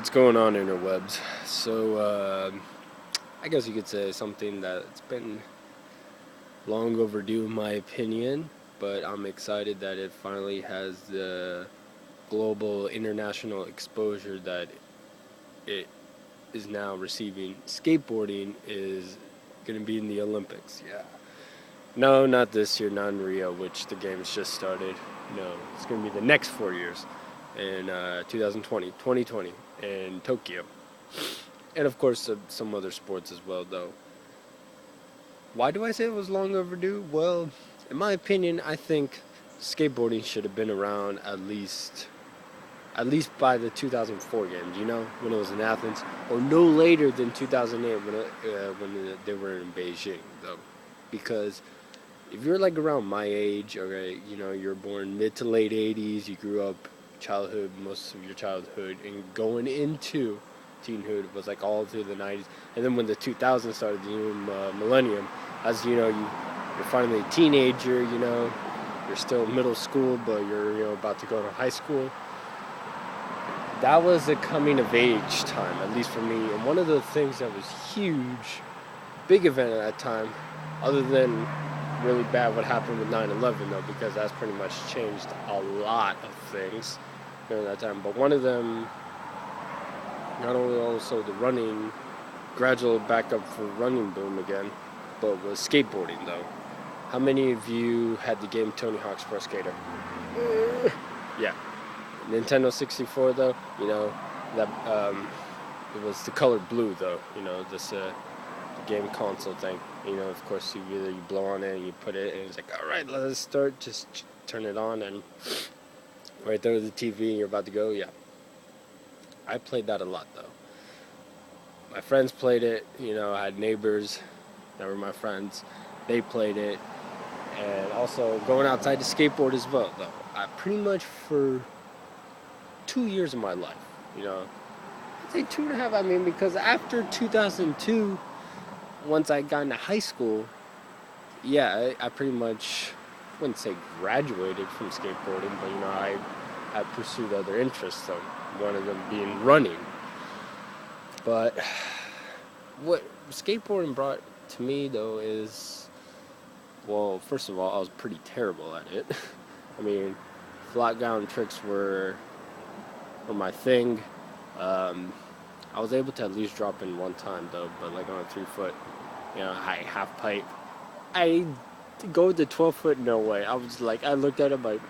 What's going on, interwebs? I guess you could say something that's been long overdue, in my opinion, but I'm excited that it finally has the global international exposure that it is now receiving. Skateboarding is going to be in the Olympics, yeah. No, not this year, not in Rio, which the games just started. No, it's going to be the next 4 years in 2020, 2020 in Tokyo. And of course, some other sports as well, though. Why do I say it was long overdue? Well, in my opinion, I think skateboarding should have been around at least by the 2004 games. You know, when it was in Athens, or no later than 2008 they were in Beijing, though, because if you're like around my age, okay, you know, you're born mid to late 80s, you grew up most of your childhood, and going into teenhood was like all through the 90s. And then when the 2000s started, the new millennium, as you know, you're finally a teenager, you know, you're still in middle school, but you're, you know, about to go to high school. That was a coming of age time, at least for me. And one of the things that was huge, big event at that time, other than really bad what happened with 9/11 though, because that's pretty much changed a lot of things during that time. But one of them, not only also the running, gradual backup for running boom again, but was skateboarding though. How many of you had the game Tony Hawk's Pro Skater? Yeah. Nintendo 64 though, you know, that it was the color blue though, you know, this game console thing. You know, of course, you blow on it and you put it, and it's like, all right, let's start. Just turn it on, and right there with the TV, and you're about to go. Yeah, I played that a lot though. My friends played it. You know, I had neighbors that were my friends. They played it, and also going outside to skateboard as well. Though I pretty much for 2 years of my life, you know, I'd say 2.5. I mean, because after 2002. Once I got into high school, yeah, I pretty much wouldn't say graduated from skateboarding, but you know, I pursued other interests. So one of them being running. But what skateboarding brought to me though is, well, first of all, I was pretty terrible at it. I mean, flat ground tricks were my thing. I was able to at least drop in one time though, but like on a 3 foot, you know, high half pipe. I go with the 12 foot, no way. I was like, I looked at it like,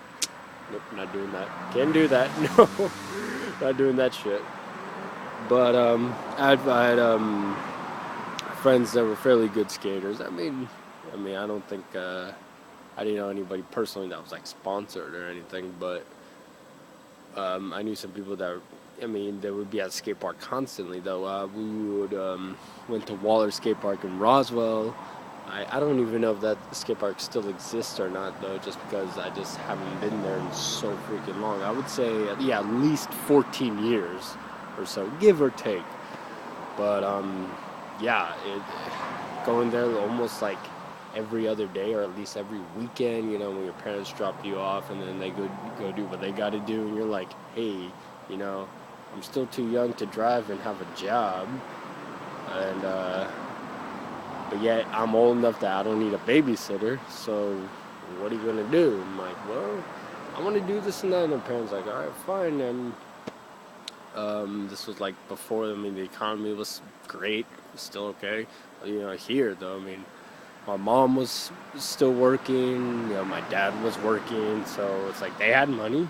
nope, not doing that. Can't do that. No, not doing that shit. But I had friends that were fairly good skaters. I mean, I don't think I didn't know anybody personally that was like sponsored or anything, but I knew some people that. I mean, they would be at the skate park constantly, though. We would went to Waller Skate Park in Roswell. I don't even know if that skate park still exists or not, though, just because I just haven't been there in so freaking long. I would say, yeah, at least 14 years or so, give or take. But, yeah, going there almost like every other day or at least every weekend, you know, when your parents drop you off and then they go do what they got to do, and you're like, hey, you know, I'm still too young to drive and have a job, and but yet I'm old enough that I don't need a babysitter. So what are you gonna do? I'm like, well, I want to do this and that. And the parents like, all right, fine. And this was like before. I mean, the economy was great, it was still okay. You know, here though, I mean, my mom was still working. You know, my dad was working, so it's like they had money.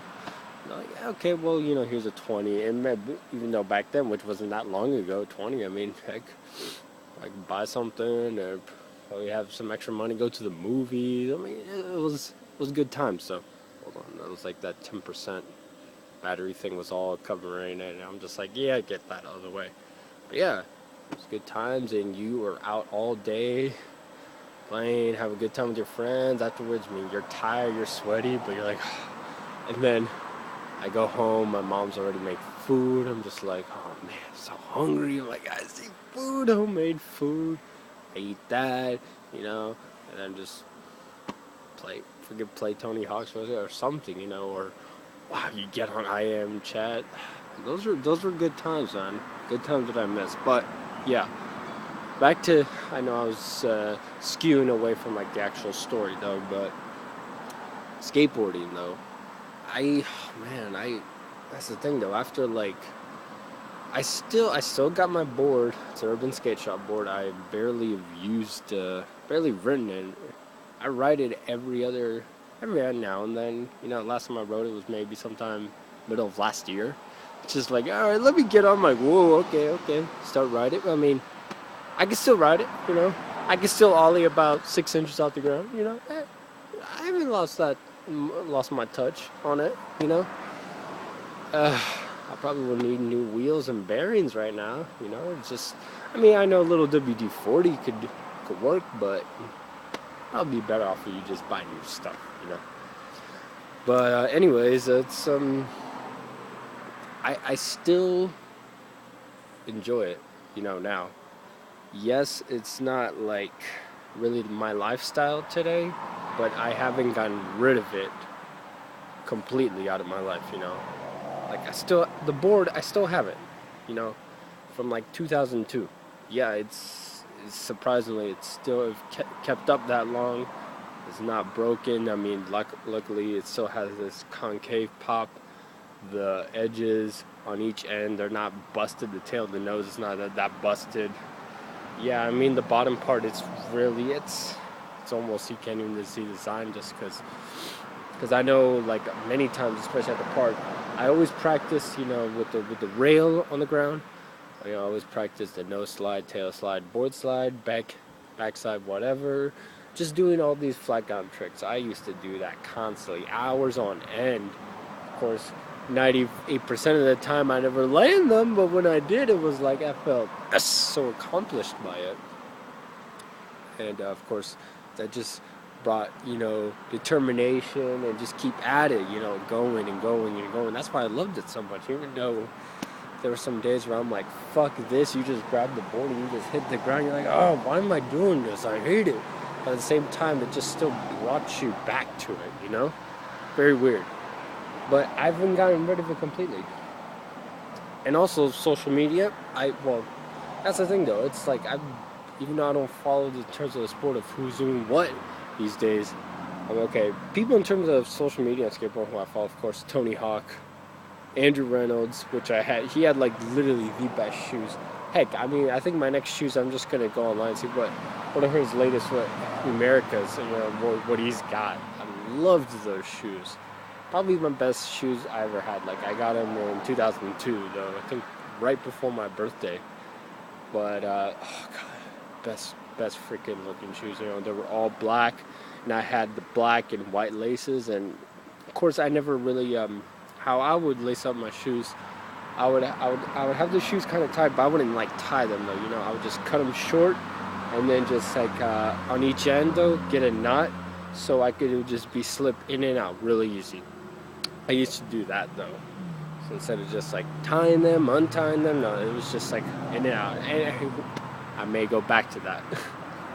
Like, okay, well, you know, here's a 20, and even though back then, which wasn't that long ago, 20, I mean, heck, I could buy something, or probably have some extra money, go to the movies. I mean, it was good time. So, hold on, that was like that 10% battery thing was all covering it, and I'm just like, yeah, get that out of the way. But yeah, it was good times, and you were out all day, playing, have a good time with your friends. Afterwards, I mean, you're tired, you're sweaty, but you're like, and then I go home, my mom's already made food. I'm just like, oh man, I'm so hungry. I'm like, I see food, homemade food. I eat that, you know, and then just play Tony Hawk's or something, you know, or wow, you get on IM chat. those were good times, man. Good times that I missed. But yeah, back to, I know I was skewing away from like the actual story though, but skateboarding though, I man, I that's the thing though. After like, I still got my board. It's an Urban Skate Shop board. I barely have used, barely ridden it. I ride it every now and then. You know, last time I rode it was maybe sometime middle of last year. It's just like, all right, let me get on. I'm like, whoa, okay, start riding. I mean, I can still ride it. You know, I can still ollie about 6 inches off the ground. You know, I haven't lost my touch on it. You know, I probably will need new wheels and bearings right now. You know, it's just, I mean, I know a little WD-40 could work, but I'll be better off if you just buy new stuff. You know. But anyways, it's I still enjoy it. You know, now. Yes, it's not like really my lifestyle today, but I haven't gotten rid of it completely out of my life, you know. Like the board, I still have it, you know, from like 2002. Yeah, it's surprisingly, it's still kept up that long. It's not broken. I mean, luckily it still has this concave pop. The edges on each end, they're not busted. The tail of the nose is not that busted. Yeah, I mean the bottom part, it's almost, you can't even see the sign, just because I know, like, many times, especially at the park, I always practice, you know, with the rail on the ground. I always practice the nose slide, tail slide, board slide, backside, whatever. Just doing all these flat ground tricks. I used to do that constantly, hours on end. Of course, 98% of the time I never land them, but when I did, it was like I felt so accomplished by it. And of course, that just brought, you know, determination and just keep at it, you know, going and going and going. That's why I loved it so much, even though there were some days where I'm like, fuck this, you just grab the board and you just hit the ground. You're like, oh, why am I doing this? I hate it. But at the same time, it just still brought you back to it, you know? Very weird. But I haven't gotten rid of it completely. And also social media, well, that's the thing though. It's like, even though I don't follow the terms of the sport of who's doing what these days, I'm okay. People in terms of social media and skateboarding who I follow, of course, Tony Hawk, Andrew Reynolds, which he had like literally the best shoes. Heck, I mean, I think my next shoes, I'm just gonna go online and see what are his latest, Americas, you know, what he's got. I loved those shoes. Probably my best shoes I ever had. Like, I got them in 2002, though. I think right before my birthday. But oh god, best freaking looking shoes. You know, they were all black, and I had the black and white laces. And of course, I never really how I would lace up my shoes. I would have the shoes kind of tied, but I wouldn't like tie them though. You know, I would just cut them short, and then just like on each end though, get a knot, so it would just be slip in and out really easy. I used to do that though. So instead of just like tying them, untying them, no, it was just like in and out. And I may go back to that.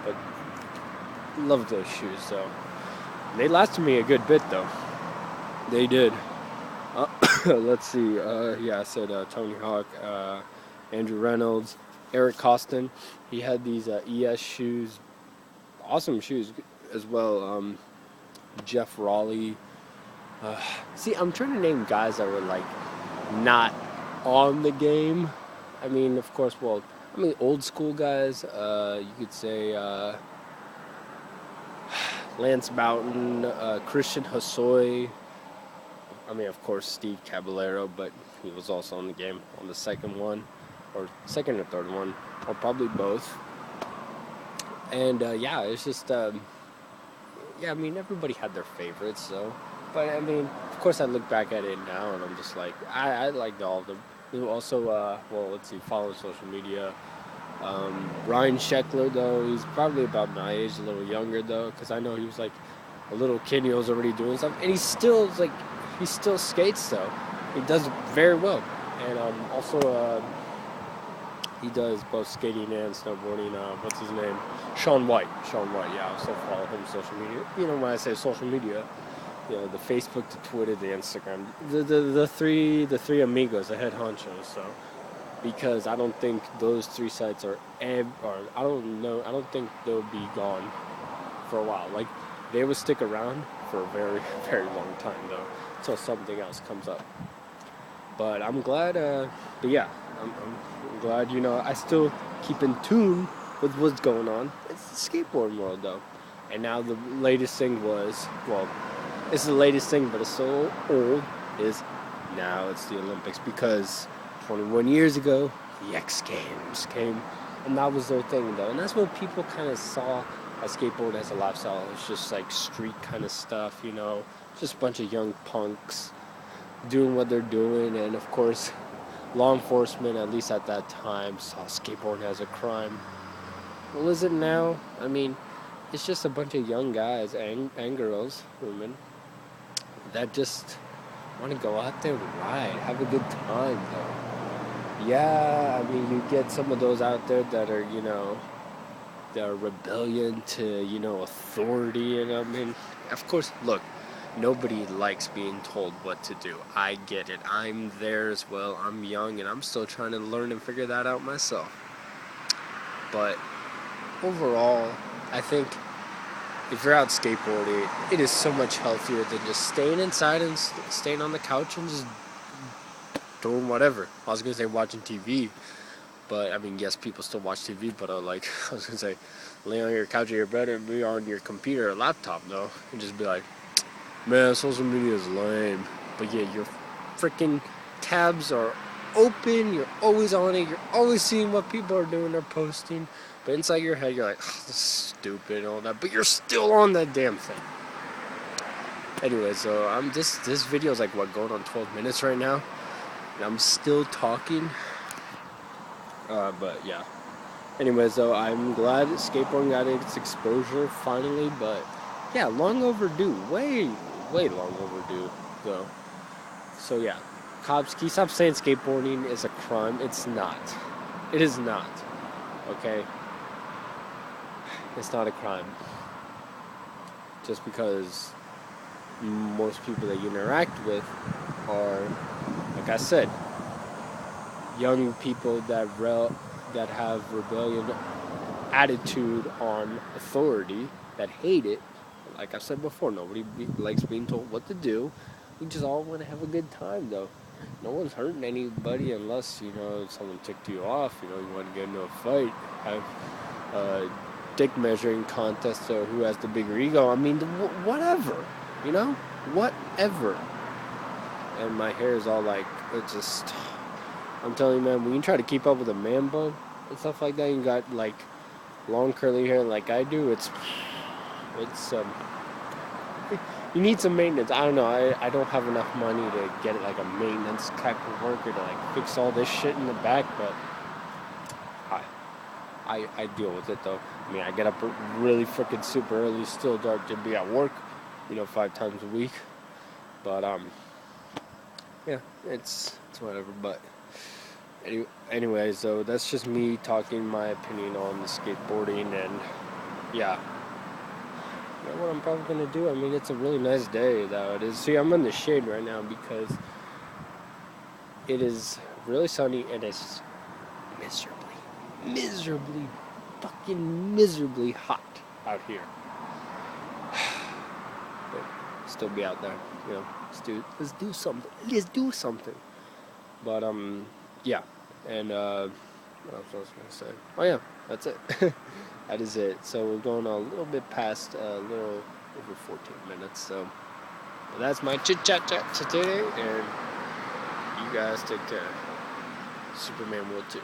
But love those shoes though. They lasted me a good bit though. They did. Let's see. Yeah, I said Tony Hawk, Andrew Reynolds, Eric Costin. He had these ES shoes. Awesome shoes as well. Jeff Raleigh. See, I'm trying to name guys that were like not on the game. I mean, of course, old school guys. You could say Lance Boughton, Christian Hosoi. I mean, of course, Steve Caballero, but he was also on the game on the second one, or second or third one, or probably both. And yeah, it's just yeah. I mean, everybody had their favorites, so. But I mean, of course, I look back at it now, and I'm just like, I liked all of them. Also, well, let's see, follow social media. Ryan Sheckler, though, he's probably about my age, a little younger, though, because I know he was like a little kid, he was already doing stuff, and he still skates, though. He does very well, and also he does both skating and snowboarding. What's his name? Shaun White. Yeah, I also follow him on social media. You know, when I say social media, you know, the Facebook, the Twitter, the Instagram, the three amigos, the head honchos. So because I don't think those three sites are or I don't know, I don't think they'll be gone for a while. Like they will stick around for a very very long time though, until something else comes up. But I'm glad. But yeah, I'm glad. You know, I still keep in tune with what's going on. It's the skateboarding world though, and now the latest thing was well, it's the latest thing, but it's so old. Is now it's the Olympics because 21 years ago the X Games came, and that was their thing though, and that's what people kind of saw a skateboard as a lifestyle. It's just like street kind of stuff, you know, just a bunch of young punks doing what they're doing, and of course law enforcement, at least at that time, saw skateboarding as a crime. Well, is it now? I mean, it's just a bunch of young guys and girls, women, that just want to go out there and ride, have a good time though. Yeah, I mean, you get some of those out there that are, you know, they're rebellion to, you know, authority, and I mean, of course, look, nobody likes being told what to do. I get it. I'm there as well. I'm young and I'm still trying to learn and figure that out myself. But overall, I think if you're out skateboarding, it is so much healthier than just staying inside and staying on the couch and just doing whatever. I was going to say watching TV, but I mean, yes, people still watch TV, but like, I was going to say, lay on your couch or your bed and be on your computer or laptop, though, and just be like, man, social media is lame. But yeah, your freaking tabs are open. You're always on it. You're always seeing what people are doing or posting. But inside your head, you're like, oh, this is stupid and all that. But you're still on that damn thing. Anyway, so this video is like what, going on 12 minutes right now, and I'm still talking. But yeah. Anyways, though, I'm glad skateboarding got its exposure finally. But yeah, long overdue. Way long overdue, though. So yeah, cops, can you stop saying skateboarding is a crime? It's not. It is not. Okay? It's not a crime. Just because most people that you interact with are, like I said, young people that have rebellion attitude on authority, that hate it. Like I said before, nobody likes being told what to do. We just all want to have a good time, though. No one's hurting anybody unless, you know, someone ticked you off. You know, you want to get into a fight, have a dick measuring contest, or who has the bigger ego. I mean, whatever, you know, whatever. And my hair is all like, it's just, I'm telling you, man, when you try to keep up with a man bun and stuff like that, you got like long curly hair like I do, it's you need some maintenance. I don't know. I don't have enough money to get like a maintenance type of worker to like fix all this shit in the back, but I deal with it though. I mean, I get up really freaking super early, still dark, to be at work, you know, 5 times a week. But yeah, it's whatever. But anyways, though, that's just me talking my opinion on the skateboarding, and yeah. You know what I'm probably going to do? I mean, it's a really nice day, though. It is. See, I'm in the shade right now because it is really sunny and it's fucking miserably hot out here. But still be out there, you know. Let's do something. But yeah. And what else was I going to say? Oh yeah, that's it. That is it. So we're going a little bit past a little over 14 minutes. So that's my chit chat today, and you guys take care. Superman will too.